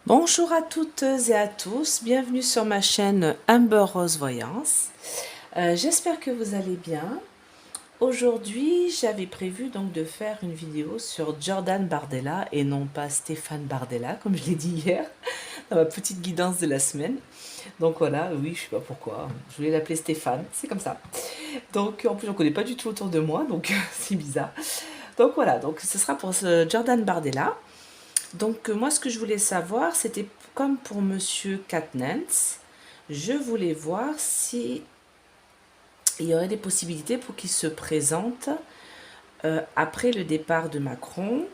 Bonjour à toutes et à tous, bienvenue sur ma chaîne Amber Rose Voyance. J'espère que vous allez bien. Aujourd'hui, j'avais prévu donc de faire une vidéo sur Jordan Bardella et non pas Stéphane Bardella, comme je l'ai dit hier, dans ma petite guidance de la semaine. Donc voilà, oui, je sais pas pourquoi, je voulais l'appeler Stéphane, c'est comme ça. Donc en plus, on ne connaît pas du tout autour de moi, donc c'est bizarre. Donc voilà, donc ce sera pour Jordan Bardella. Donc moi ce que je voulais savoir, c'était comme pour Monsieur Katnens, je voulais voir si il y aurait des possibilités pour qu'il se présente après le départ de Macron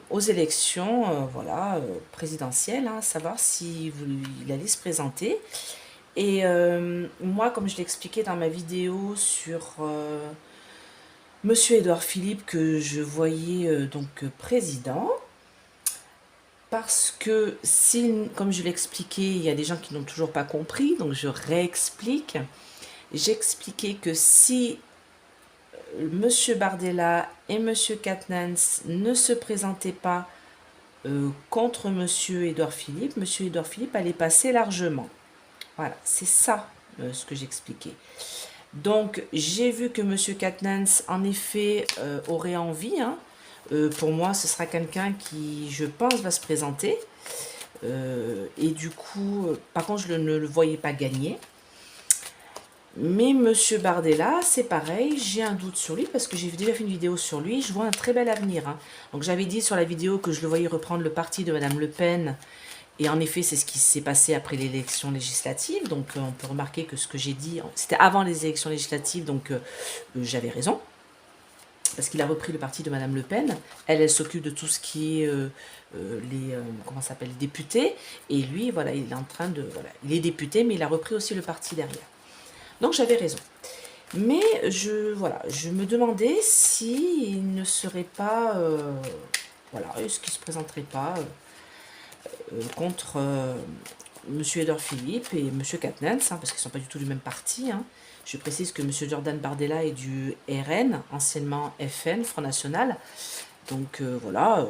aux élections présidentielles, hein, savoir si il allait se présenter. Et moi, comme je l'ai expliqué dans ma vidéo sur Monsieur Édouard Philippe, que je voyais président, parce que si, comme je l'ai expliqué, il y a des gens qui n'ont toujours pas compris, donc je réexplique. J'expliquais que si Monsieur Bardella et Monsieur Katnans ne se présentaient pas contre Monsieur Édouard Philippe, Monsieur Édouard Philippe allait passer largement. Voilà, c'est ça ce que j'expliquais. Donc j'ai vu que Monsieur Katnans, en effet, aurait envie, hein. Pour moi, ce sera quelqu'un qui, je pense, va se présenter. Et du coup, par contre, je ne le voyais pas gagner. Mais Monsieur Bardella, c'est pareil, j'ai un doute sur lui parce que j'ai déjà fait une vidéo sur lui. Je vois un très bel avenir, hein. Donc j'avais dit sur la vidéo que je le voyais reprendre le parti de Madame Le Pen. Et en effet, c'est ce qui s'est passé après l'élection législative. Donc on peut remarquer que ce que j'ai dit, c'était avant les élections législatives, donc j'avais raison. Parce qu'il a repris le parti de Madame Le Pen. Elle s'occupe de tout ce qui est comment s'appelle, députés. Et lui, voilà, il est en train de, voilà, il est député, mais il a repris aussi le parti derrière. Donc j'avais raison. Mais je me demandais s'il ne serait pas, voilà, est-ce qu'il ne se présenterait pas contre Monsieur Édouard Philippe et Monsieur Katnans, hein, parce qu'ils ne sont pas du tout du même parti, hein. Je précise que Monsieur Jordan Bardella est du RN, anciennement FN, Front National. Donc voilà.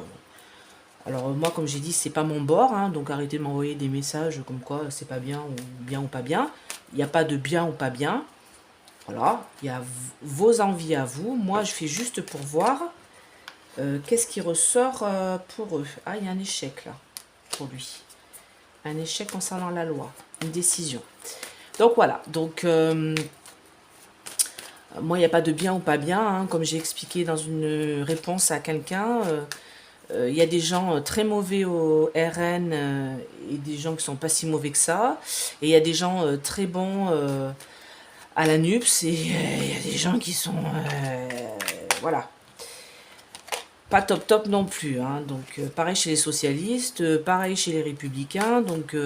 Alors moi, comme j'ai dit, c'est pas mon bord, hein, donc arrêtez de m'envoyer des messages comme quoi c'est pas bien ou pas bien. Il n'y a pas de bien ou pas bien. Voilà, il y a vos envies à vous. Moi, je fais juste pour voir qu'est-ce qui ressort pour eux. Ah, il y a un échec là, pour lui. Un échec concernant la loi, une décision. Donc voilà, donc moi, il n'y a pas de bien ou pas bien, hein, comme j'ai expliqué dans une réponse à quelqu'un. Il y a des gens très mauvais au RN et des gens qui sont pas si mauvais que ça. Et il y a des gens très bons à la NUPS et il y a des gens qui sont... voilà. Pas top top non plus, hein. Donc pareil chez les socialistes, pareil chez les républicains. Donc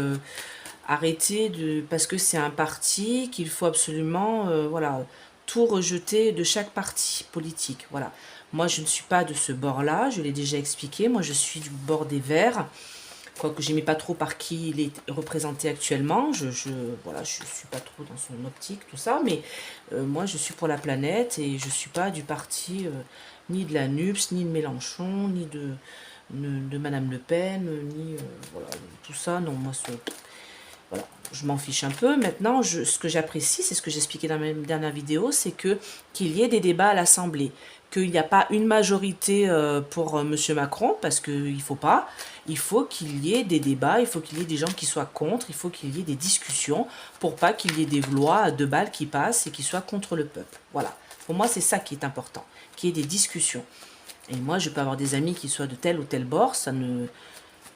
arrêtez de... Parce que c'est un parti qu'il faut absolument... voilà, tout rejeter de chaque parti politique. Voilà. Moi, je ne suis pas de ce bord-là, je l'ai déjà expliqué. Moi, je suis du bord des Verts, quoique je n'aimais pas trop par qui il est représenté actuellement. Voilà, je ne suis pas trop dans son optique, tout ça. Mais moi, je suis pour la planète et je ne suis pas du parti ni de la NUPS, ni de Mélenchon, ni de Madame Le Pen, ni voilà, tout ça. Non, moi, voilà, je m'en fiche un peu. Maintenant, ce que j'apprécie, c'est ce que j'expliquais dans ma dernière vidéo, c'est qu'il y ait des débats à l'Assemblée, qu'il n'y a pas une majorité pour Monsieur Macron, parce qu'il ne faut pas. Il faut qu'il y ait des débats, il faut qu'il y ait des gens qui soient contre, il faut qu'il y ait des discussions, pour pas qu'il y ait des lois à deux balles qui passent et qui soient contre le peuple. Voilà. Pour moi, c'est ça qui est important, qu'il y ait des discussions. Et moi, je peux avoir des amis qui soient de tel ou tel bord, ça ne...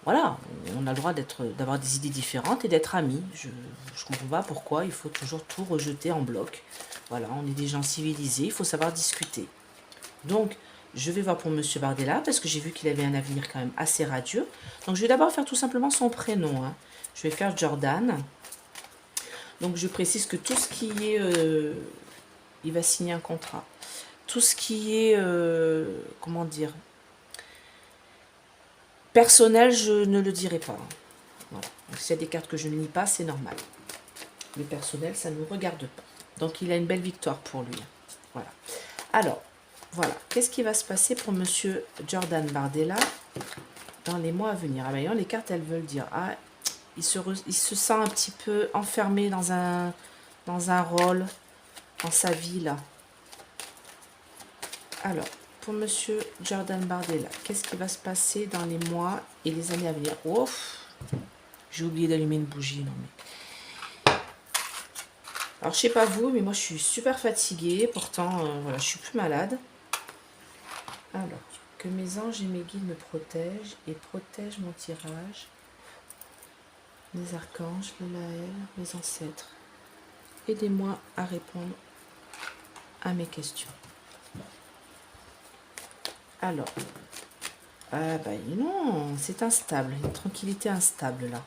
Voilà, on a le droit d'avoir des idées différentes et d'être amis. Je ne comprends pas pourquoi il faut toujours tout rejeter en bloc. Voilà, on est des gens civilisés, il faut savoir discuter. Donc, je vais voir pour Monsieur Bardella, parce que j'ai vu qu'il avait un avenir quand même assez radieux. Donc, je vais d'abord faire tout simplement son prénom, hein. Je vais faire Jordan. Donc, je précise que tout ce qui est... il va signer un contrat. Tout ce qui est... comment dire, personnel, je ne le dirai pas. Voilà. S'il y a des cartes que je ne lis pas, c'est normal. Le personnel, ça ne nous regarde pas. Donc, il a une belle victoire pour lui. Voilà. Alors, voilà. Qu'est-ce qui va se passer pour Monsieur Jordan Bardella dans les mois à venir. Ah ben, les cartes, elles veulent dire, ah, il se sent un petit peu enfermé dans un rôle, dans sa vie, là. Alors, pour Monsieur Jordan Bardella, qu'est-ce qui va se passer dans les mois et les années à venir? Ouf, j'ai oublié d'allumer une bougie, non mais... Alors, je sais pas vous, mais moi, je suis super fatiguée. Pourtant, voilà, je suis plus malade. Alors, que mes anges et mes guides me protègent et protègent mon tirage. Les archanges, le Laël, mes ancêtres. Aidez-moi à répondre à mes questions. Alors, ah bah non, c'est instable, une tranquillité instable là.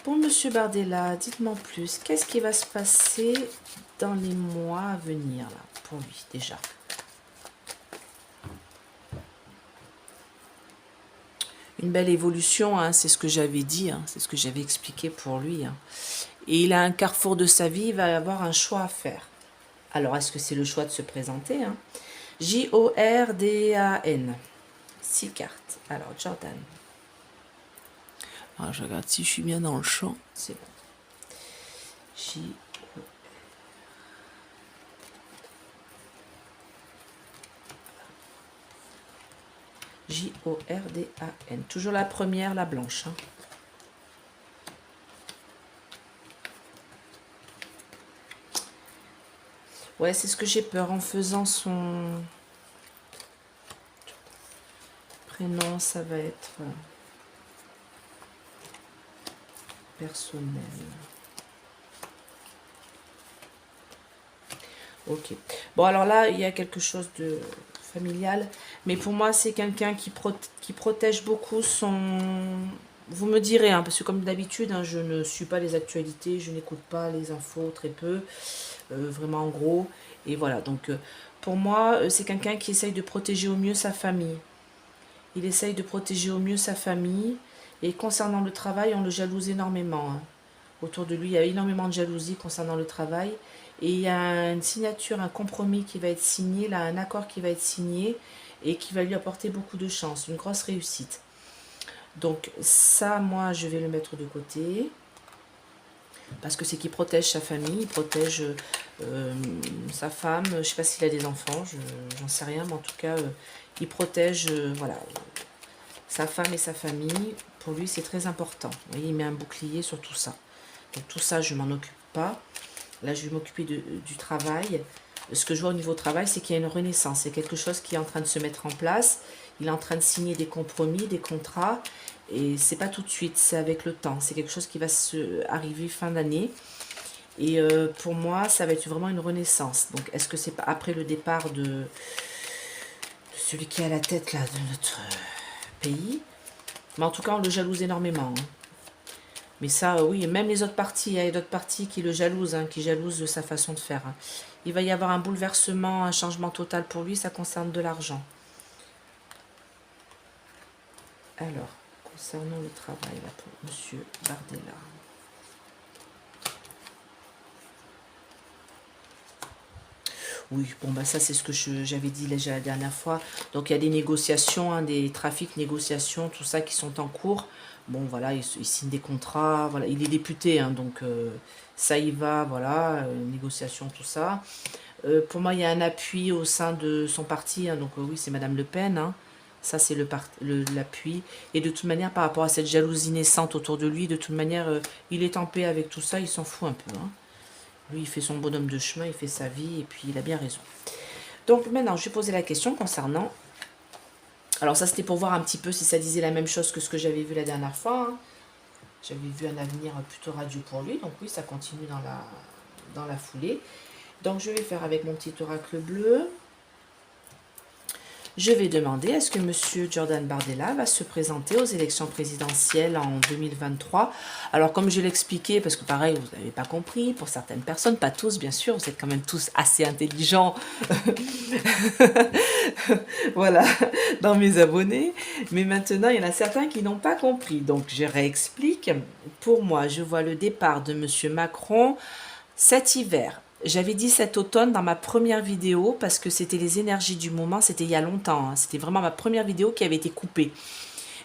Pour Monsieur Bardella, dites-moi plus, qu'est-ce qui va se passer dans les mois à venir là, pour lui déjà? Une belle évolution, hein, c'est ce que j'avais dit, hein, c'est ce que j'avais expliqué pour lui. Hein. Et il a un carrefour de sa vie, il va avoir un choix à faire. Alors, est-ce que c'est le choix de se présenter hein? Jordan. 6 cartes. Alors, Jordan. Alors, je regarde si je suis bien dans le champ. C'est bon. Jordan. Toujours la première, la blanche. Hein. Ouais, c'est ce que j'ai peur en faisant son prénom, ça va être personnel. Ok. Bon, alors là, il y a quelque chose de familial, mais pour moi, c'est quelqu'un qui protège beaucoup son... Vous me direz, hein, parce que comme d'habitude, hein, je ne suis pas les actualités, je n'écoute pas les infos, très peu, vraiment en gros. Et voilà, donc pour moi, c'est quelqu'un qui essaye de protéger au mieux sa famille. Il essaye de protéger au mieux sa famille. Et concernant le travail, on le jalouse énormément. Hein. Autour de lui, il y a énormément de jalousie concernant le travail. Et il y a une signature, un compromis qui va être signé, là, un accord qui va être signé et qui va lui apporter beaucoup de chance, une grosse réussite. Donc ça, moi, je vais le mettre de côté. Parce que c'est qu'il protège sa famille, il protège sa femme. Je ne sais pas s'il a des enfants, j'en sais rien, mais en tout cas, il protège voilà, sa femme et sa famille. Pour lui, c'est très important. Vous voyez, il met un bouclier sur tout ça. Donc tout ça, je ne m'en occupe pas. Là, je vais m'occuper du travail. Ce que je vois au niveau travail, c'est qu'il y a une renaissance. C'est quelque chose qui est en train de se mettre en place. Il est en train de signer des compromis, des contrats. Et c'est pas tout de suite, c'est avec le temps. C'est quelque chose qui va arriver fin d'année. Et pour moi, ça va être vraiment une renaissance. Donc, est-ce que c'est pas après le départ de celui qui est à la tête là, de notre pays? Mais en tout cas, on le jalouse énormément. Hein. Mais ça, oui, même les autres partis, il y a d'autres partis qui le jalousent, hein, qui jalousent de sa façon de faire. Hein. Il va y avoir un bouleversement, un changement total pour lui, ça concerne de l'argent. Alors, concernant le travail, là, pour Monsieur Bardella. Oui, bon, bah ça, c'est ce que j'avais dit déjà la dernière fois. Donc, il y a des négociations, hein, des trafics, négociations, tout ça qui sont en cours. Bon, voilà, il signe des contrats. Voilà, il est député, hein, donc ça y va, voilà, négociations, tout ça. Pour moi, il y a un appui au sein de son parti. Hein, donc, oui, c'est Madame Le Pen. Hein. Ça, c'est l'appui. Et de toute manière, par rapport à cette jalousie naissante autour de lui, de toute manière, il est en paix avec tout ça. Il s'en fout un peu. Hein. Lui, il fait son bonhomme de chemin, il fait sa vie, et puis il a bien raison. Donc maintenant, je vais poser la question concernant... Alors ça, c'était pour voir un petit peu si ça disait la même chose que ce que j'avais vu la dernière fois. Hein. J'avais vu un avenir plutôt radieux pour lui, donc oui, ça continue dans la foulée. Donc je vais faire avec mon petit oracle bleu. Je vais demander, est-ce que Monsieur Jordan Bardella va se présenter aux élections présidentielles en 2023? Alors, comme je l'ai expliqué, parce que pareil, vous n'avez pas compris, pour certaines personnes, pas tous, bien sûr, vous êtes quand même tous assez intelligents, voilà, dans mes abonnés. Mais maintenant, il y en a certains qui n'ont pas compris. Donc, je réexplique. Pour moi, je vois le départ de Monsieur Macron cet hiver. J'avais dit cet automne dans ma première vidéo parce que c'était les énergies du moment, c'était il y a longtemps. Hein. C'était vraiment ma première vidéo qui avait été coupée.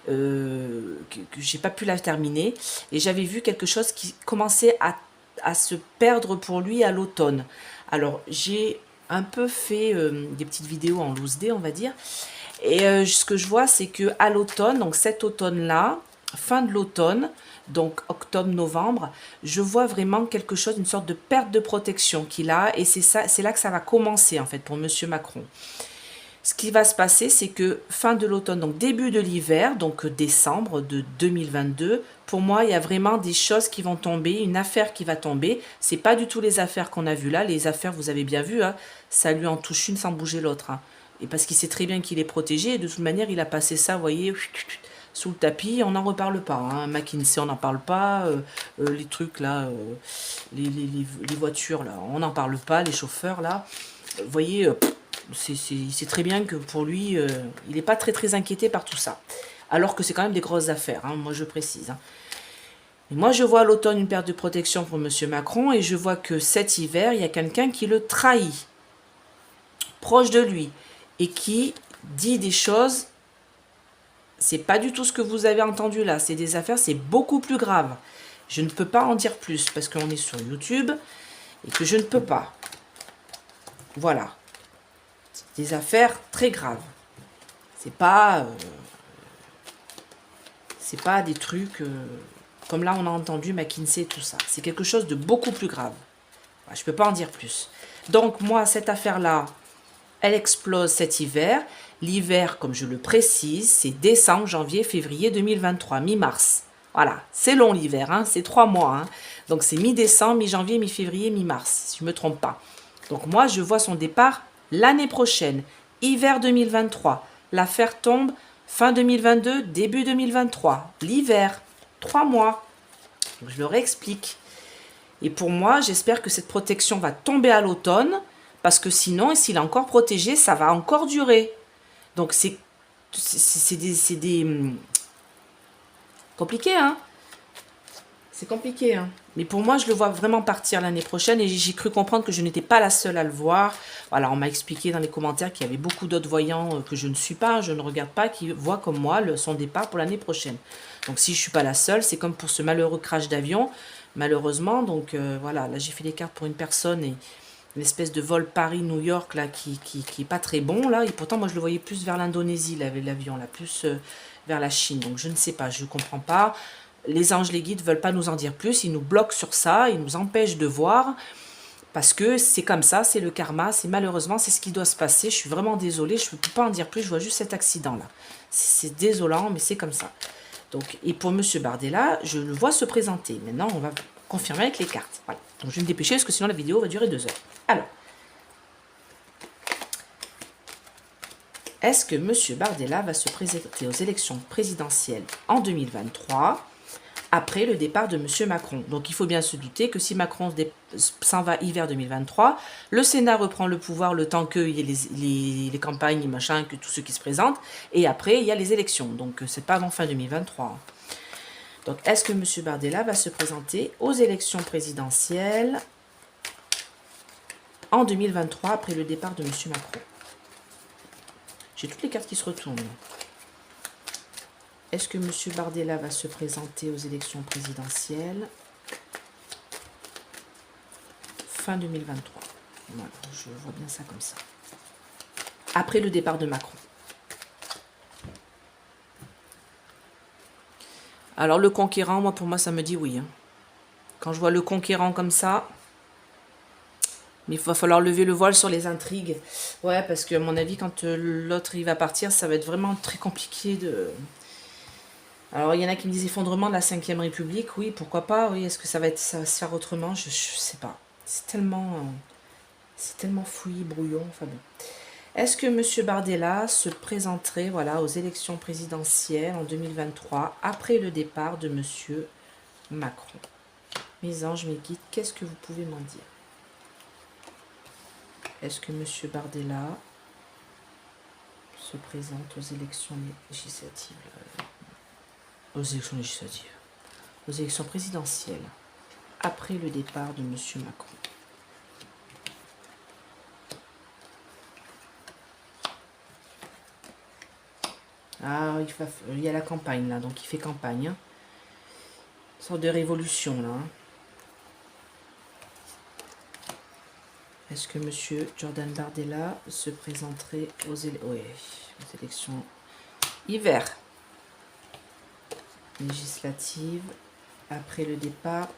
que j'ai pas pu la terminer. Et j'avais vu quelque chose qui commençait à se perdre pour lui à l'automne. Alors, j'ai un peu fait des petites vidéos en loose day, on va dire. Et ce que je vois, c'est que à l'automne, donc cet automne-là, fin de l'automne, donc octobre-novembre, je vois vraiment quelque chose, une sorte de perte de protection qu'il a. Et c'est ça, c'est là que ça va commencer, en fait, pour Monsieur Macron. Ce qui va se passer, c'est que fin de l'automne, donc début de l'hiver, donc décembre de 2022, pour moi, il y a vraiment des choses qui vont tomber, une affaire qui va tomber. C'est pas du tout les affaires qu'on a vues là. Les affaires, vous avez bien vu, hein, ça lui en touche une sans bouger l'autre. Hein. Et parce qu'il sait très bien qu'il est protégé, et de toute manière, il a passé ça, vous voyez, sous le tapis, on n'en reparle pas. Hein. McKinsey, on n'en parle pas. Les trucs là, les voitures là, on n'en parle pas. Les chauffeurs là, vous voyez, c'est très bien que pour lui, il n'est pas très inquiété par tout ça. Alors que c'est quand même des grosses affaires, hein, moi je précise. Hein. Et moi je vois à l'automne une perte de protection pour M. Macron et je vois que cet hiver, il y a quelqu'un qui le trahit, proche de lui, et qui dit des choses, c'est pas du tout ce que vous avez entendu là, c'est des affaires, c'est beaucoup plus grave. Je ne peux pas en dire plus parce qu'on est sur YouTube et que je ne peux pas. Voilà. Des affaires très graves. C'est pas des trucs comme là on a entendu McKinsey et tout ça. C'est quelque chose de beaucoup plus grave. Je peux pas en dire plus. Donc moi cette affaire là, elle explose cet hiver. L'hiver, comme je le précise, c'est décembre, janvier, février 2023, mi-mars. Voilà, c'est long l'hiver, hein, c'est 3 mois. Hein. Donc c'est mi-décembre, mi-janvier, mi-février, mi-mars, si je ne me trompe pas. Donc moi, je vois son départ l'année prochaine, hiver 2023. L'affaire tombe fin 2022, début 2023. L'hiver, 3 mois. Donc, je le réexplique. Et pour moi, j'espère que cette protection va tomber à l'automne, parce que sinon, s'il est encore protégé, ça va encore durer. Donc c'est compliqué, hein. C'est compliqué, hein. Mais pour moi, je le vois vraiment partir l'année prochaine et j'ai cru comprendre que je n'étais pas la seule à le voir. Voilà, on m'a expliqué dans les commentaires qu'il y avait beaucoup d'autres voyants que je ne suis pas, je ne regarde pas, qui voient comme moi son départ pour l'année prochaine. Donc si je ne suis pas la seule, c'est comme pour ce malheureux crash d'avion, malheureusement. Donc voilà, là j'ai fait les cartes pour une personne et une espèce de vol Paris-New York là qui est pas très bon là. Et pourtant, moi je le voyais plus vers l'Indonésie, l'avion, là, plus vers la Chine. Donc je ne sais pas, je ne comprends pas. Les anges, les guides ne veulent pas nous en dire plus, ils nous bloquent sur ça, ils nous empêchent de voir, parce que c'est comme ça, c'est le karma, c'est malheureusement, c'est ce qui doit se passer. Je suis vraiment désolée, je ne peux pas en dire plus, je vois juste cet accident-là. C'est désolant, mais c'est comme ça. Donc, et pour M. Bardella, je le vois se présenter. Maintenant, on va confirmer avec les cartes. Voilà. Donc je vais me dépêcher, parce que sinon la vidéo va durer 2 heures. Alors, est-ce que M. Bardella va se présenter aux élections présidentielles en 2023 après le départ de M. Macron? Donc il faut bien se douter que si Macron s'en va hiver 2023, le Sénat reprend le pouvoir le temps qu'il y ait les campagnes et machin, que tous ceux qui se présentent, et après il y a les élections. Donc c'est pas avant fin 2023. Donc est-ce que M. Bardella va se présenter aux élections présidentielles en 2023 après le départ de M. Macron? J'ai toutes les cartes qui se retournent. Est-ce que M. Bardella va se présenter aux élections présidentielles fin 2023? Voilà, je vois bien ça comme ça. Après le départ de Macron. Alors le conquérant, moi pour moi ça me dit oui. Hein. Quand je vois le conquérant comme ça, mais il va falloir lever le voile sur les intrigues. Ouais, parce que à mon avis, quand l'autre il va partir, ça va être vraiment très compliqué de... Alors, il y en a qui me disent effondrement de la 5e République. Oui, pourquoi pas. Oui, est-ce que ça va se faire autrement? Je sais pas. C'est tellement fouillis, brouillon. Enfin bon. Est-ce que M. Bardella se présenterait voilà, aux élections présidentielles en 2023 après le départ de M. Macron? Mes anges, mes guides, qu'est-ce que vous pouvez m'en dire? Est-ce que M. Bardella se présente aux élections législatives? Aux élections présidentielles, après le départ de M. Macron. Ah, il y a la campagne, là, donc il fait campagne. Hein. Une sorte de révolution, là. Hein. Est-ce que monsieur Jordan Bardella se présenterait aux élections hiver législatives après le départ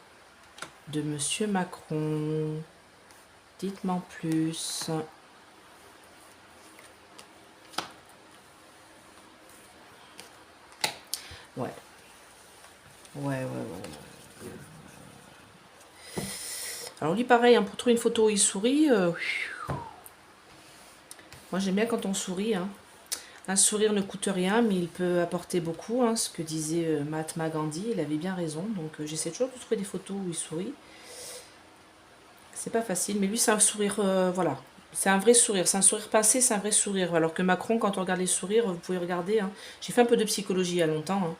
de monsieur Macron? Dites-moi en plus. Ouais. Ouais. Alors lui pareil, hein, pour trouver une photo où il sourit, moi j'aime bien quand on sourit. Hein. Un sourire ne coûte rien, mais il peut apporter beaucoup. Hein, ce que disait Mahatma Gandhi, il avait bien raison. Donc j'essaie toujours de trouver des photos où il sourit. C'est pas facile, mais lui c'est un sourire, voilà. C'est un vrai sourire, c'est un sourire pincé, c'est un vrai sourire. Alors que Macron, quand on regarde les sourires, vous pouvez regarder. Hein. J'ai fait un peu de psychologie il y a longtemps. Hein.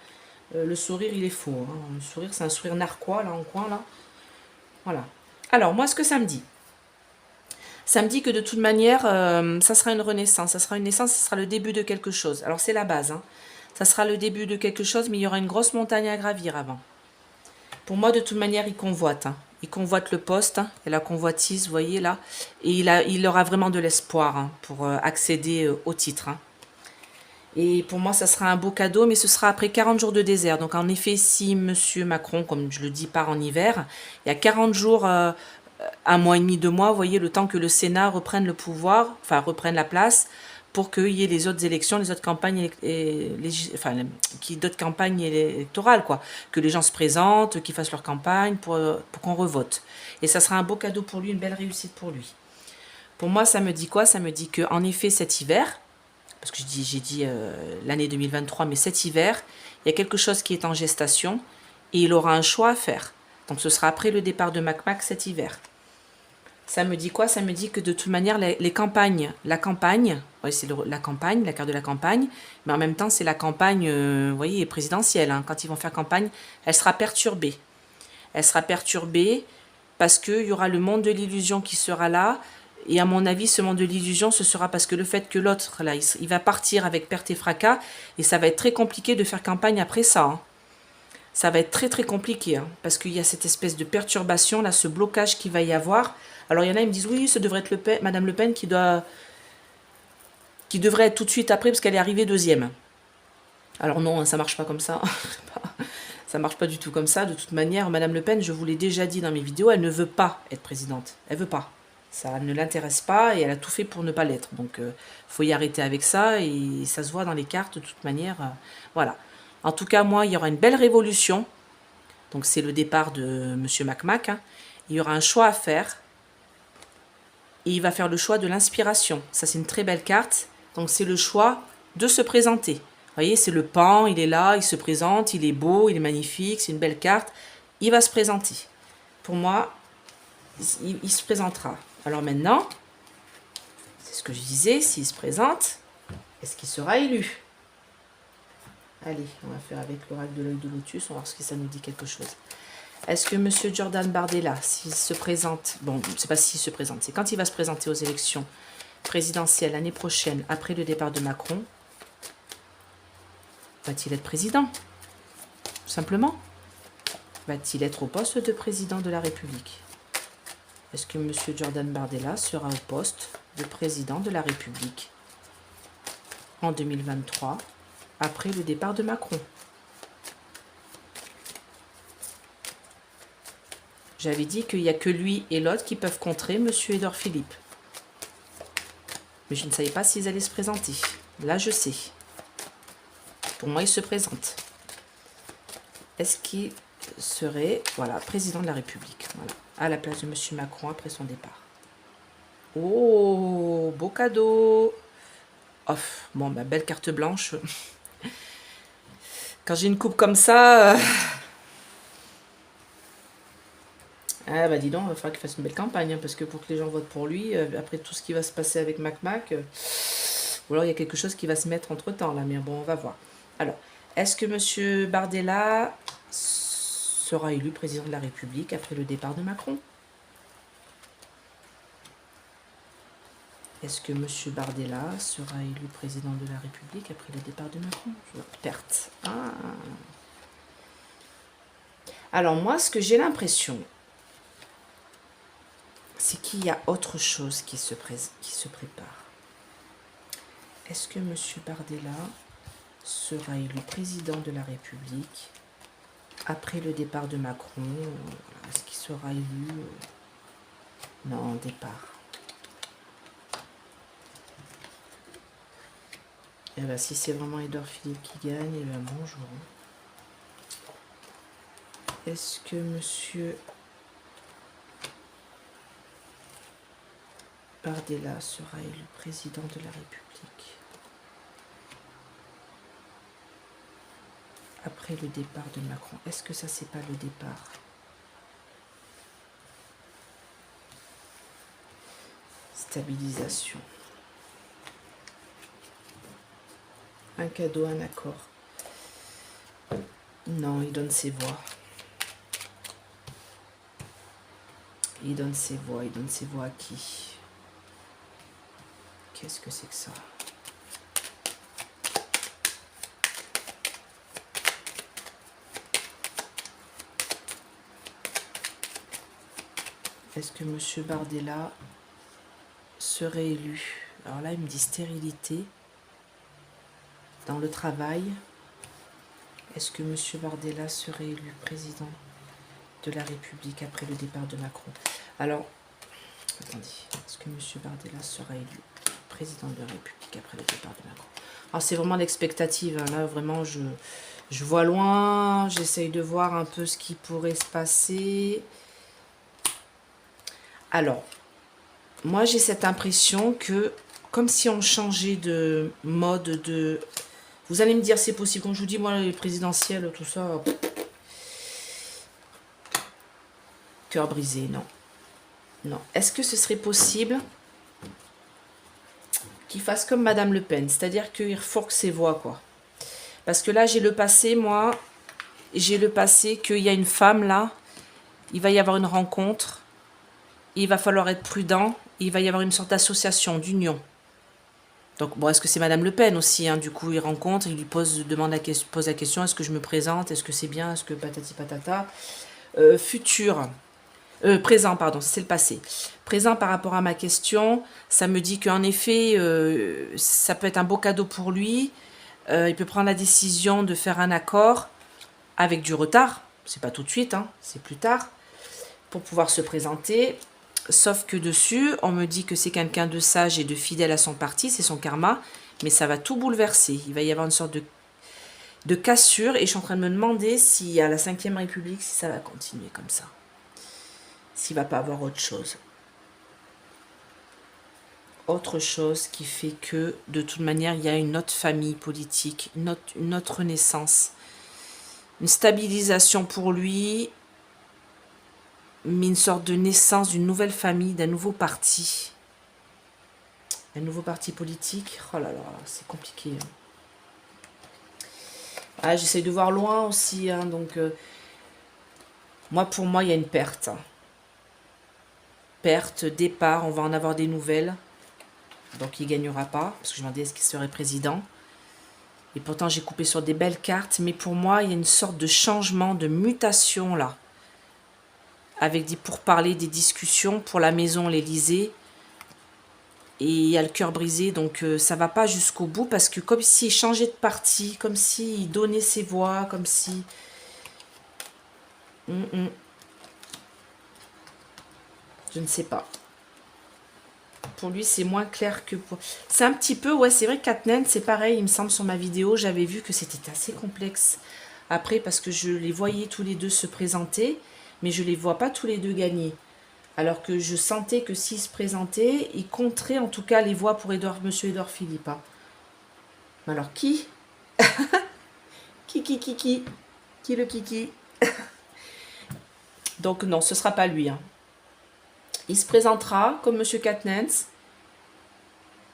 Le sourire, il est faux. Hein. Le sourire, c'est un sourire narquois, là, en coin, là. Voilà. Alors, moi, ce que ça me dit, ça me dit que de toute manière, ça sera une renaissance, ça sera une naissance, ça sera le début de quelque chose. Alors c'est la base, hein. Ça sera le début de quelque chose, mais il y aura une grosse montagne à gravir avant. Pour moi, de toute manière, il convoite. Hein. Il convoite le poste, hein, et la convoitise, vous voyez là. Et il aura vraiment de l'espoir hein, pour accéder au titre. Hein. Et pour moi, ça sera un beau cadeau, mais ce sera après 40 jours de désert. Donc en effet, si monsieur Macron, comme je le dis, part en hiver, il y a 40 jours, un mois et demi, 2 mois, vous voyez, le temps que le Sénat reprenne le pouvoir, enfin reprenne la place, pour qu'il y ait les autres élections, les autres campagnes, d'autres campagnes électorales, quoi. Que les gens se présentent, qu'ils fassent leur campagne pour qu'on revote. Et ça sera un beau cadeau pour lui, une belle réussite pour lui. Pour moi, ça me dit quoi? Ça me dit qu'en effet, cet hiver, parce que j'ai dit l'année 2023, mais cet hiver, il y a quelque chose qui est en gestation et il aura un choix à faire. Donc ce sera après le départ de Mac cet hiver. Ça me dit quoi? Ça me dit que de toute manière, les campagnes, la campagne, oui, c'est la campagne, la carte de la campagne, mais en même temps, c'est la campagne, vous voyez, présidentielle. Hein. Quand ils vont faire campagne, elle sera perturbée. Elle sera perturbée parce qu'il y aura le monde de l'illusion qui sera là. Et à mon avis, ce monde de l'illusion, ce sera parce que le fait que l'autre, là, il va partir avec perte et fracas, et ça va être très compliqué de faire campagne après ça. Hein. Ça va être très très compliqué, hein, parce qu'il y a cette espèce de perturbation, là, ce blocage qu'il va y avoir. Alors il y en a, ils me disent, oui, ça devrait être Madame Le Pen qui devrait être tout de suite après, parce qu'elle est arrivée deuxième. Alors non, ça marche pas comme ça. Ça marche pas du tout comme ça. De toute manière, Madame Le Pen, je vous l'ai déjà dit dans mes vidéos, elle ne veut pas être présidente. Elle veut pas. Ça ne l'intéresse pas et elle a tout fait pour ne pas l'être. Donc, faut y arrêter avec ça et ça se voit dans les cartes de toute manière. Voilà. En tout cas, moi, il y aura une belle révolution. Donc, c'est le départ de Monsieur Mac. Hein. Il y aura un choix à faire. Et il va faire le choix de l'inspiration. Ça, c'est une très belle carte. Donc, c'est le choix de se présenter. Vous voyez, c'est le pan, il est là, il se présente, il est beau, il est magnifique, c'est une belle carte. Il va se présenter. Pour moi, il se présentera. Alors maintenant, c'est ce que je disais, s'il se présente, est-ce qu'il sera élu? Allez, on va faire avec l'oracle de l'œil de lotus, on va voir si ça nous dit quelque chose. Est-ce que monsieur Jordan Bardella, s'il se présente, bon, c'est pas s'il se présente, c'est quand il va se présenter aux élections présidentielles l'année prochaine, après le départ de Macron, va-t-il être président? Tout simplement. Va-t-il être au poste de président de la République? Est-ce que M. Jordan Bardella sera au poste de président de la République en 2023, après le départ de Macron? J'avais dit qu'il n'y a que lui et l'autre qui peuvent contrer M. Édouard Philippe. Mais je ne savais pas s'ils allaient se présenter. Là, je sais. Pour moi, il se présente. Est-ce qu'il serait, voilà, président de la République, voilà, à la place de M. Macron après son départ? Oh, beau cadeau. Oh, bon, bah, belle carte blanche. Quand j'ai une coupe comme ça... Ah bah dis donc, il va falloir qu'il fasse une belle campagne, hein, parce que pour que les gens votent pour lui, après tout ce qui va se passer avec Mac, ou alors il y a quelque chose qui va se mettre entre-temps, là, mais bon, on va voir. Alors, est-ce que M. Bardella sera élu président de la République après le départ de Macron? Est-ce que M. Bardella sera élu président de la République après le départ de Macron? Perte. Ah. Alors moi, ce que j'ai l'impression, c'est qu'il y a autre chose qui se prépare. Est-ce que M. Bardella sera élu président de la République après le départ de Macron? Est-ce qu'il sera élu? Non, départ. Et bien, si c'est vraiment Édouard Philippe qui gagne, et bien bonjour. Est-ce que monsieur Bardella sera élu président de la République après le départ de Macron? Est-ce que ça, c'est pas le départ? Stabilisation. Un cadeau, un accord. Non, il donne ses voix. Il donne ses voix. Il donne ses voix à qui? Qu'est-ce que c'est que ça? Est-ce que M. Bardella serait élu? Alors là, il me dit stérilité dans le travail. Est-ce que M. Bardella serait élu président de la République après le départ de Macron? Alors, attendez, est-ce que M. Bardella sera élu président de la République après le départ de Macron? Alors, c'est vraiment l'expectative, hein. Là, vraiment, je vois loin, j'essaye de voir un peu ce qui pourrait se passer. Alors, moi, j'ai cette impression que, comme si on changeait de mode de... Vous allez me dire, c'est possible. Comme je vous dis, moi, les présidentielles, tout ça... Cœur brisé, non. Non. Est-ce que ce serait possible qu'il fasse comme Madame Le Pen? C'est-à-dire qu'il refourque ses voix, quoi. Parce que là, j'ai le passé, moi. J'ai le passé qu'il y a une femme, là. Il va y avoir une rencontre. Il va falloir être prudent. Il va y avoir une sorte d'association, d'union. Donc, bon, est-ce que c'est Madame Le Pen aussi, hein? Du coup, il rencontre, il lui pose la question, est-ce que je me présente? Est-ce que c'est bien? Est-ce que patati patata? Présent, pardon, c'est le passé. Présent par rapport à ma question, ça me dit qu'en effet, ça peut être un beau cadeau pour lui. Il peut prendre la décision de faire un accord avec du retard. C'est pas tout de suite, hein, c'est plus tard, pour pouvoir se présenter. Sauf que dessus, on me dit que c'est quelqu'un de sage et de fidèle à son parti, c'est son karma, mais ça va tout bouleverser. Il va y avoir une sorte de cassure, et je suis en train de me demander si à la 5e République, si ça va continuer comme ça. S'il ne va pas avoir autre chose. Autre chose qui fait que, de toute manière, il y a une autre famille politique, une autre renaissance, une stabilisation pour lui, mais une sorte de naissance d'une nouvelle famille, d'un nouveau parti. Un nouveau parti politique. Oh là là, c'est compliqué. Ah, j'essaie de voir loin aussi, hein, donc... pour moi, il y a une perte. Perte, départ, on va en avoir des nouvelles. Donc, il ne gagnera pas, parce que je me demandais est-ce qu'il serait président. Et pourtant, j'ai coupé sur des belles cartes, mais pour moi, il y a une sorte de changement, de mutation, là. Avec des pourparlers, des discussions pour la maison, l'Élysée. Et il y a le cœur brisé, donc ça va pas jusqu'au bout, parce que comme s'il changeait de parti, comme s'il donnait ses voix, comme si... Je ne sais pas. Pour lui, c'est moins clair que pour... C'est un petit peu, ouais, c'est vrai que Katnen, c'est pareil, il me semble, sur ma vidéo, j'avais vu que c'était assez complexe. Après, parce que je les voyais tous les deux se présenter, mais je les vois pas tous les deux gagner. Alors que je sentais que s'ils se présentaient, ils compteraient en tout cas les voix pour Monsieur Édouard Philippe. Hein. Mais alors qui? Qui le kiki? Donc non, ce sera pas lui. Hein. Il se présentera comme Monsieur Katnens,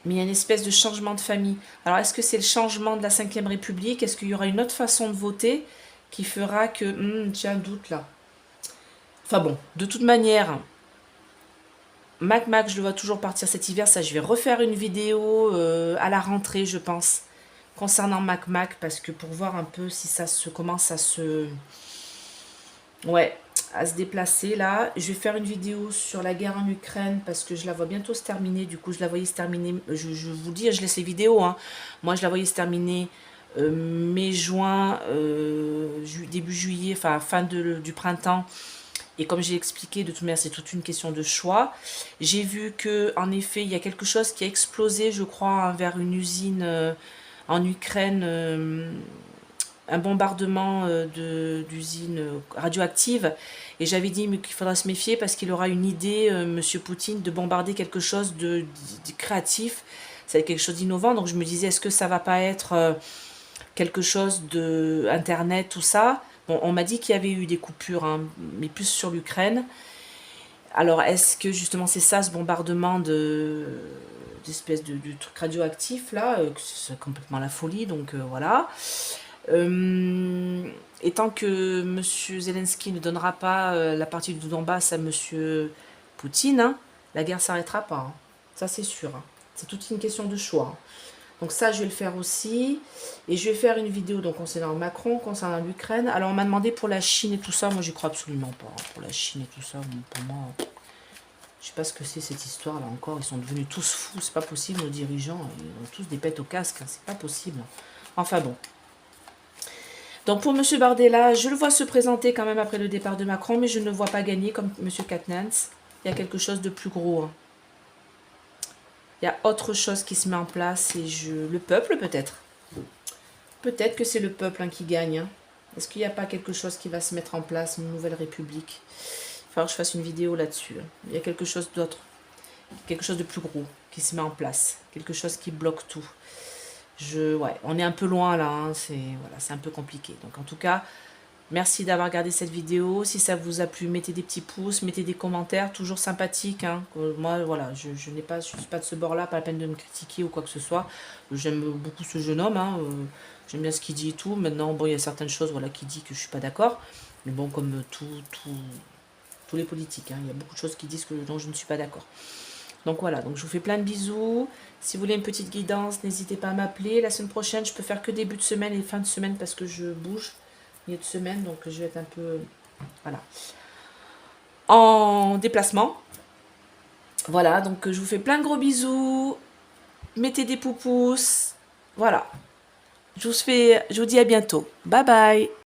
mais il y a une espèce de changement de famille. Alors est-ce que c'est le changement de la 5e République? Est-ce qu'il y aura une autre façon de voter qui fera que... j'ai un doute là. Enfin bon, de toute manière... Mac, je le vois toujours partir cet hiver. Ça, je vais refaire une vidéo à la rentrée, je pense, concernant Mac, parce que pour voir un peu si ça se commence à se... Ouais, à se déplacer là. Je vais faire une vidéo sur la guerre en Ukraine parce que je la vois bientôt se terminer. Du coup, je la voyais se terminer. Je vous dis, je laisse les vidéos, hein. Moi, je la voyais se terminer mai-juin, début juillet, enfin du printemps. Et comme j'ai expliqué, de toute manière, c'est toute une question de choix. J'ai vu que, en effet, il y a quelque chose qui a explosé, je crois, hein, vers une usine en Ukraine, un bombardement d'usines radioactives. Et j'avais dit qu'il faudra se méfier parce qu'il aura une idée, Monsieur Poutine, de bombarder quelque chose de créatif. C'est quelque chose d'innovant. Donc je me disais, est-ce que ça va pas être quelque chose de Internet, tout ça? Bon, on m'a dit qu'il y avait eu des coupures, hein, mais plus sur l'Ukraine. Alors, est-ce que justement c'est ça, ce bombardement d'espèces de trucs radioactifs là, que c'est complètement la folie, donc voilà. Et tant que M. Zelensky ne donnera pas la partie du Donbass à M. Poutine, hein, la guerre s'arrêtera pas, hein. Ça c'est sûr, hein. C'est toute une question de choix, hein. Donc ça, je vais le faire aussi. Et je vais faire une vidéo donc concernant Macron, concernant l'Ukraine. Alors, on m'a demandé pour la Chine et tout ça. Moi, j'y crois absolument pas, hein. Pour la Chine et tout ça, bon, pour moi, je sais pas ce que c'est cette histoire-là encore. Ils sont devenus tous fous. C'est pas possible, nos dirigeants. Ils ont tous des pètes au casque, hein. C'est pas possible. Enfin bon. Donc pour M. Bardella, je le vois se présenter quand même après le départ de Macron, mais je ne le vois pas gagner comme M. Katnans. Il y a quelque chose de plus gros, hein. Il y a autre chose qui se met en place et le peuple peut-être. Peut-être que c'est le peuple, hein, qui gagne, hein. Est-ce qu'il n'y a pas quelque chose qui va se mettre en place, une nouvelle république? Il va falloir que je fasse une vidéo là-dessus, hein. Il y a quelque chose d'autre, quelque chose de plus gros qui se met en place, quelque chose qui bloque tout. Ouais, on est un peu loin là, hein, c'est un peu compliqué. Donc en tout cas, merci d'avoir regardé cette vidéo. Si ça vous a plu, mettez des petits pouces, mettez des commentaires, toujours sympathiques, hein. Moi, voilà, je suis pas de ce bord-là, pas la peine de me critiquer ou quoi que ce soit. J'aime beaucoup ce jeune homme, hein, j'aime bien ce qu'il dit et tout. Maintenant, bon, il y a certaines choses, voilà, qu'il dit que je suis pas d'accord. Mais bon, comme tous les politiques, hein, il y a beaucoup de choses qui disent dont je ne suis pas d'accord. Donc voilà, donc je vous fais plein de bisous. Si vous voulez une petite guidance, n'hésitez pas à m'appeler. La semaine prochaine, je peux faire que début de semaine et fin de semaine parce que je bouge milieu de semaine, donc je vais être un peu, voilà, en déplacement. Voilà, donc je vous fais plein de gros bisous. Mettez des pouces. Voilà. Je vous dis à bientôt. Bye bye.